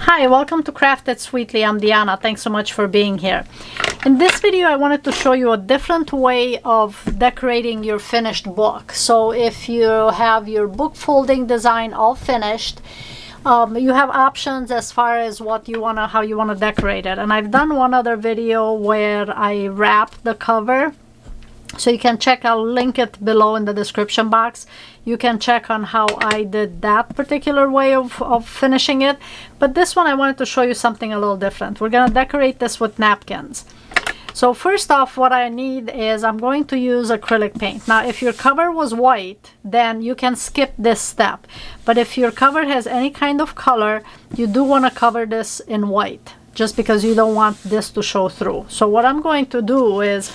Hi, welcome to Craft It Sweetly. I'm Diana. Thanks so much for being here. In this video, I wanted to show you a different way of decorating your finished book. So if you have your book folding design all finished, you have options as far as how you wanna decorate it. And I've done one other video where I wrap the cover. So you can check, I'll link it below in the description box. You can check on how I did that particular way of finishing it. But this one, I wanted to show you something a little different. We're gonna decorate this with napkins. So first off, what I need is I'm going to use acrylic paint. Now, if your cover was white, then you can skip this step. But if your cover has any kind of color, you do wanna cover this in white, just because you don't want this to show through. So what I'm going to do is,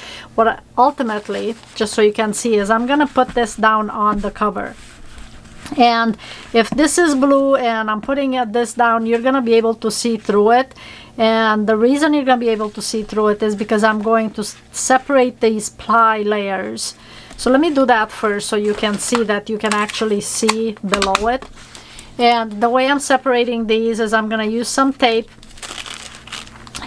ultimately, just so you can see, is I'm gonna put this down on the cover. And if this is blue and I'm putting this down, you're gonna be able to see through it. And the reason you're gonna be able to see through it is because I'm going to separate these ply layers. So let me do that first so you can see that you can actually see below it. And the way I'm separating these is I'm gonna use some tape.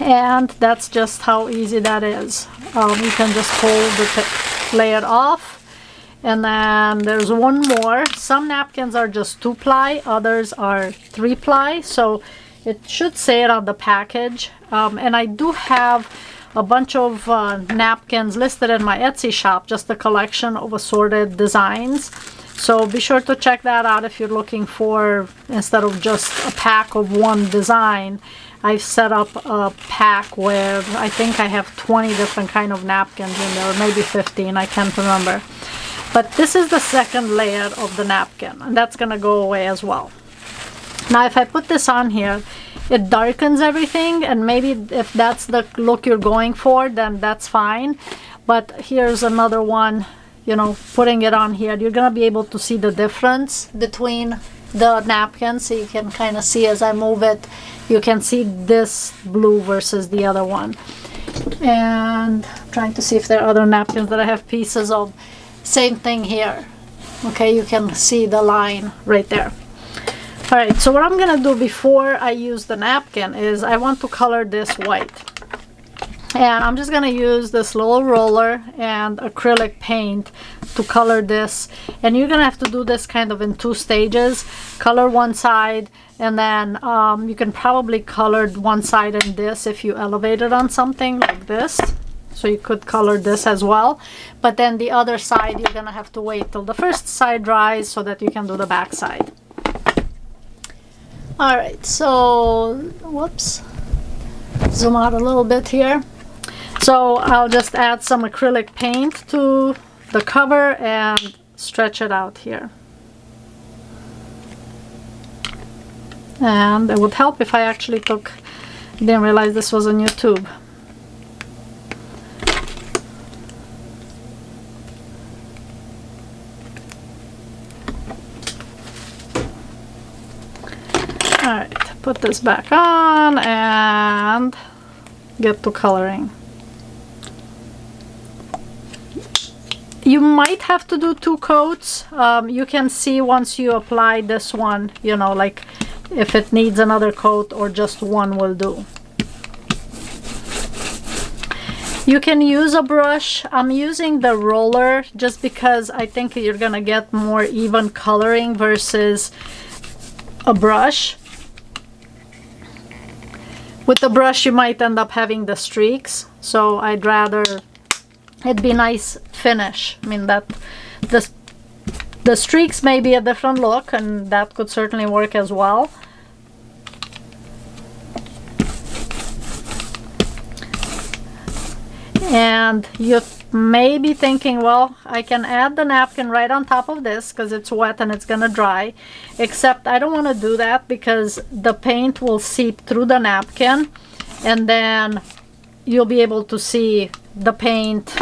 And that's just how easy that is. You can just hold the layer off. And then there's one more. Some napkins are just 2-ply, others are 3-ply. So it should say it on the package. And I do have a bunch of napkins listed in my Etsy shop, just a collection of assorted designs. So be sure to check that out if you're looking for, instead of just a pack of one design, I've set up a pack where I think I have 20 different kind of napkins in there, or maybe 15, I can't remember. But this is the second layer of the napkin, and that's gonna go away as well. Now if I put this on here, it darkens everything, and maybe if that's the look you're going for, then that's fine. But here's another one, you know, putting it on here, you're gonna be able to see the difference between the napkin, so you can kind of see as I move it, you can see this blue versus the other one. And I'm trying to see if there are other napkins that I have pieces of. Same thing here. Okay, you can see the line right there. All right, so what I'm gonna do before I use the napkin is I want to color this white. And I'm just gonna use this little roller and acrylic paint to color this. And you're gonna have to do this kind of in 2 stages. Color one side, and then you can probably color one side in this if you elevate it on something like this. So you could color this as well. But then the other side, you're gonna have to wait till the first side dries so that you can do the back side. All right, so, whoops. Zoom out a little bit here. So I'll just add some acrylic paint to the cover and stretch it out here. And it would help if I actually didn't realize this was a new tube. Alright, put this back on and get to coloring. You might have to do 2 coats. You can see once you apply this one, you know, like if it needs another coat or just one will do. You can use a brush. I'm using the roller just because I think you're gonna get more even coloring versus a brush. With the brush you might end up having the streaks, so I'd rather it'd be nice finish. I mean, that the streaks may be a different look, and that could certainly work as well. And you may be thinking, well, I can add the napkin right on top of this because it's wet and it's gonna dry, except I don't want to do that because the paint will seep through the napkin, and then you'll be able to see the paint.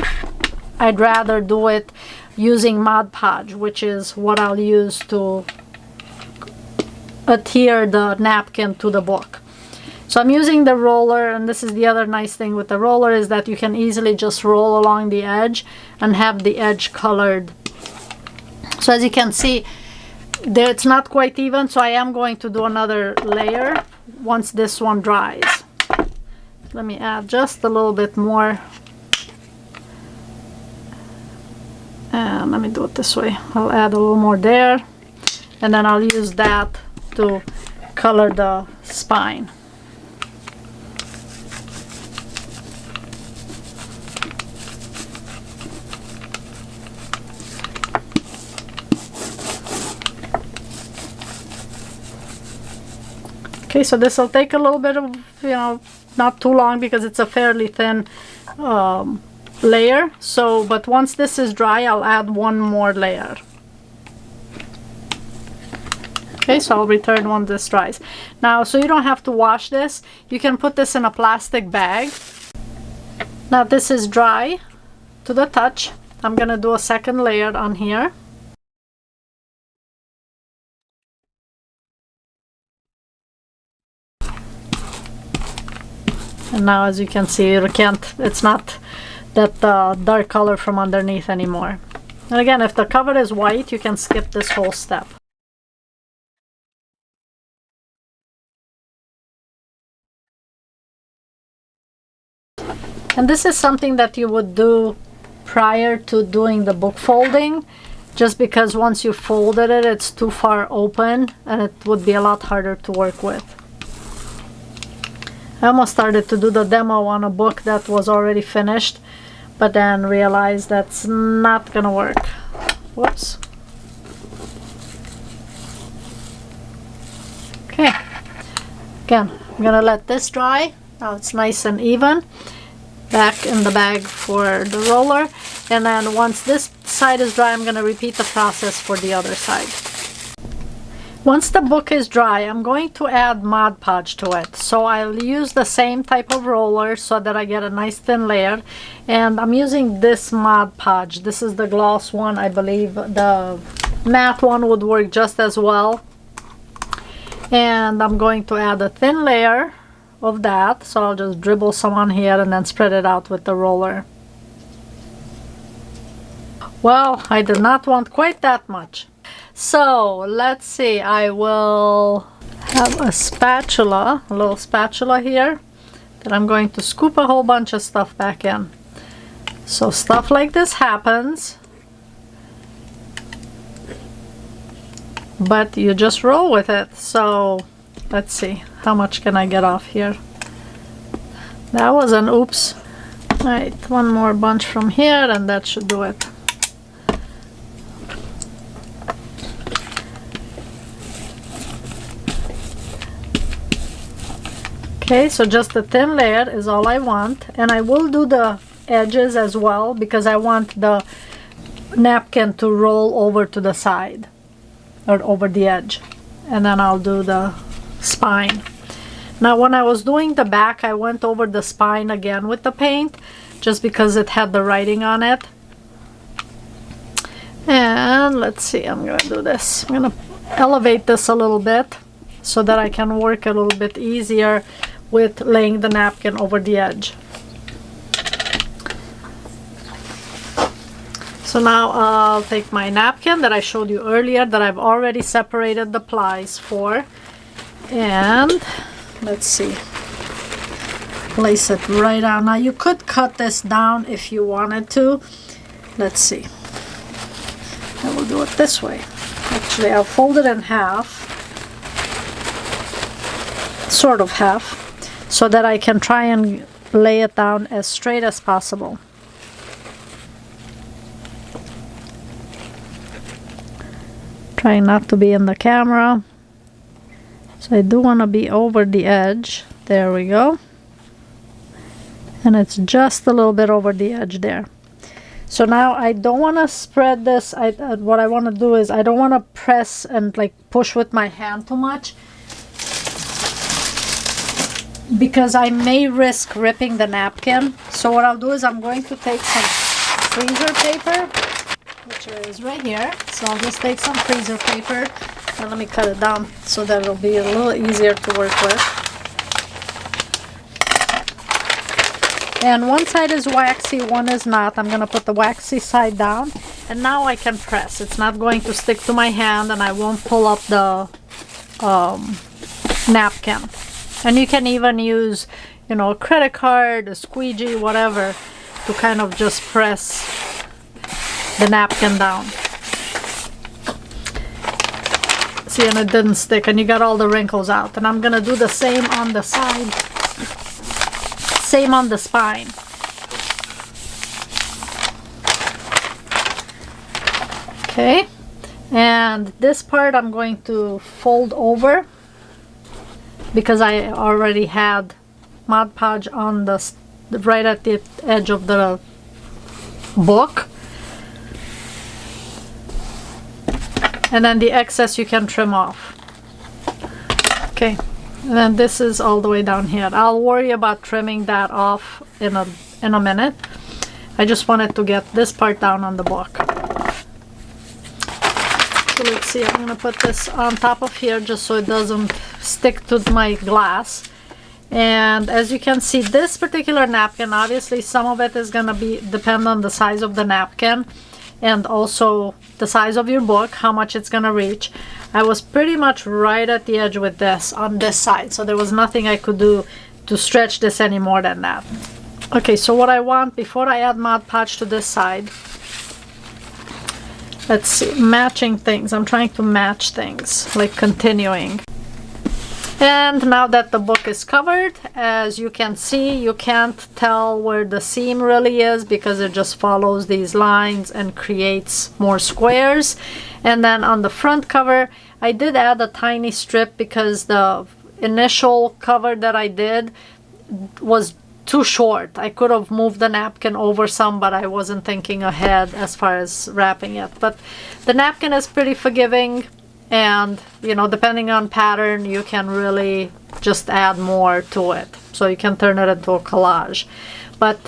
I'd rather do it using Mod Podge, which is what I'll use to adhere the napkin to the book. So I'm using the roller, and this is the other nice thing with the roller, is that you can easily just roll along the edge and have the edge colored. So as you can see, there it's not quite even, so I am going to do another layer once this one dries. Let me add just a little bit more. And let me do it this way. I'll add a little more there, and then I'll use that to color the spine. Okay, so this will take a little bit of, not too long because it's a fairly thin layer. So, but once this is dry, I'll add one more layer. Okay, so I'll return once this dries. Now, so you don't have to wash this, you can put this in a plastic bag. Now this is dry to the touch. I'm gonna do a second layer on here. And now, as you can see, it's not that dark color from underneath anymore. And again, if the cover is white, you can skip this whole step. And this is something that you would do prior to doing the book folding, just because once you folded it, it's too far open and it would be a lot harder to work with. I almost started to do the demo on a book that was already finished, but then realized that's not gonna work. Whoops. Okay, again, I'm gonna let this dry. Now it's nice and even. Back in the bag for the roller, and then once this side is dry, I'm gonna repeat the process for the other side. Once the book is dry, I'm going to add Mod Podge to it. So I'll use the same type of roller so that I get a nice thin layer. And I'm using this Mod Podge. This is the gloss one. I believe the matte one would work just as well. And I'm going to add a thin layer of that. So I'll just dribble some on here and then spread it out with the roller. Well, I did not want quite that much. So let's see, I will have a spatula, a little spatula here that I'm going to scoop a whole bunch of stuff back in. So stuff like this happens, but you just roll with it. So let's see, how much can I get off here? That was an oops. All right, one more bunch from here and that should do it. Okay, so just a thin layer is all I want, and I will do the edges as well because I want the napkin to roll over to the side or over the edge, and then I'll do the spine. Now when I was doing the back, I went over the spine again with the paint just because it had the writing on it. And let's see, I'm gonna do this. I'm gonna elevate this a little bit so that I can work a little bit easier with laying the napkin over the edge. So now I'll take my napkin that I showed you earlier that I've already separated the plies for, and let's see, place it right on. Now you could cut this down if you wanted to. Let's see, I will do it this way. Actually, I'll fold it in half, sort of half, so that I can try and lay it down as straight as possible. Trying not to be in the camera. So I do want to be over the edge. There we go. And it's just a little bit over the edge there. So now I don't want to spread this. What I want to do is I don't want to press and like push with my hand too much, because I may risk ripping the napkin. So what I'll do is I'm going to take some freezer paper, which is right here. So I'll just take some freezer paper and let me cut it down so that it'll be a little easier to work with. And one side is waxy, one is not. I'm gonna put the waxy side down, and now I can press. It's not going to stick to my hand and I won't pull up the napkin. And you can even use, you know, a credit card, a squeegee, whatever, to kind of just press the napkin down. See, and it didn't stick, and you got all the wrinkles out. And I'm gonna do the same on the side, same on the spine. Okay, and this part I'm going to fold over because I already had Mod Podge on the right at the edge of the book. And then the excess you can trim off. Okay, and then this is all the way down here. I'll worry about trimming that off in a minute. I just wanted to get this part down on the book. So let's see, I'm gonna put this on top of here just so it doesn't stick to my glass. And as you can see, this particular napkin, obviously some of it is gonna depend on the size of the napkin and also the size of your book, how much it's gonna reach. I was pretty much right at the edge with this on this side, so there was nothing I could do to stretch this any more than that. Okay, so what I want before I add Mod Podge to this side, let's see, matching things. I'm trying to match things, like continuing. And now that the book is covered, as you can see, you can't tell where the seam really is because it just follows these lines and creates more squares. And then on the front cover, I did add a tiny strip because the initial cover that I did was too short. I could have moved the napkin over some, but I wasn't thinking ahead as far as wrapping it. But the napkin is pretty forgiving. And, you know, depending on pattern, you can really just add more to it. So you can turn it into a collage. But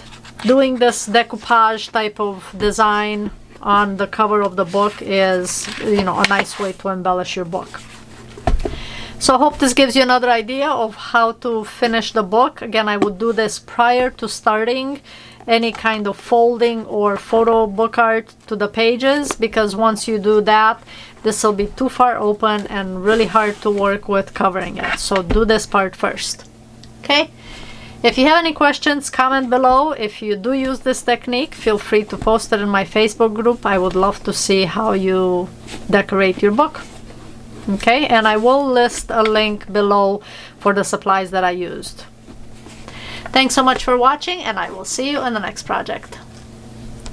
doing this decoupage type of design on the cover of the book is, you know, a nice way to embellish your book. So I hope this gives you another idea of how to finish the book. Again, I would do this prior to starting any kind of folding or photo book art to the pages, because once you do that, this will be too far open and really hard to work with covering it. So do this part first. Okay? If you have any questions, comment below. If you do use this technique, feel free to post it in my Facebook group. I would love to see how you decorate your book. Okay? And I will list a link below for the supplies that I used. Thanks so much for watching, and I will see you in the next project.